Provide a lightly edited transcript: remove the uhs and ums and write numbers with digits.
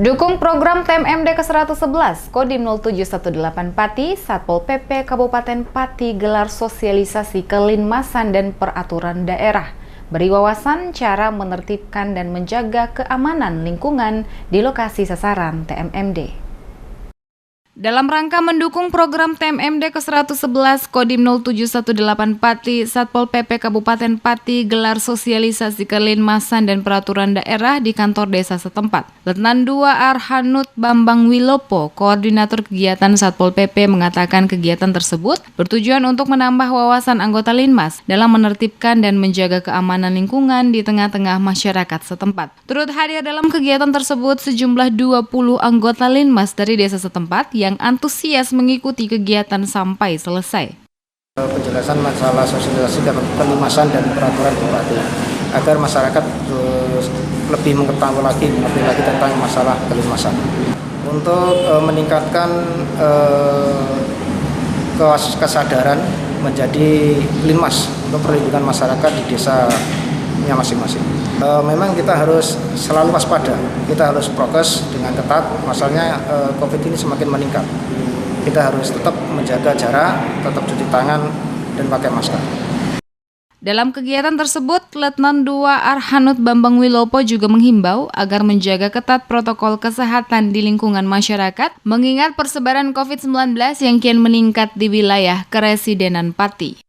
Dukung program TMMD ke-111, Kodim 0718 Pati, Satpol PP Kabupaten Pati gelar sosialisasi kelinmasan dan peraturan daerah. Beri wawasan cara menertibkan dan menjaga keamanan lingkungan di lokasi sasaran TMMD. Dalam rangka mendukung program TMMD ke-111 Kodim 0718 Pati, Satpol PP Kabupaten Pati gelar sosialisasi kelinmasan dan peraturan daerah di kantor desa setempat. Letnan 2 Arhanut Bambang Wilopo, koordinator kegiatan Satpol PP mengatakan kegiatan tersebut bertujuan untuk menambah wawasan anggota Linmas dalam menertibkan dan menjaga keamanan lingkungan di tengah-tengah masyarakat setempat. Turut hadir dalam kegiatan tersebut sejumlah 20 anggota Linmas dari desa setempat yang antusias mengikuti kegiatan sampai selesai. Penjelasan masalah sosialisasi kelinmasan dan peraturan bupati agar masyarakat lebih mengetahui lagi tentang masalah kelinmasan. Untuk meningkatkan kesadaran menjadi linmas untuk perlindungan masyarakat di desanya masing-masing. Memang kita harus selalu waspada, kita harus prokes dengan ketat, masalahnya COVID ini semakin meningkat. Kita harus tetap menjaga jarak, tetap cuci tangan, dan pakai masker. Dalam kegiatan tersebut, Letnan 2 Arhanut Bambang Wilopo juga menghimbau agar menjaga ketat protokol kesehatan di lingkungan masyarakat, mengingat persebaran COVID-19 yang kian meningkat di wilayah Keresidenan Pati.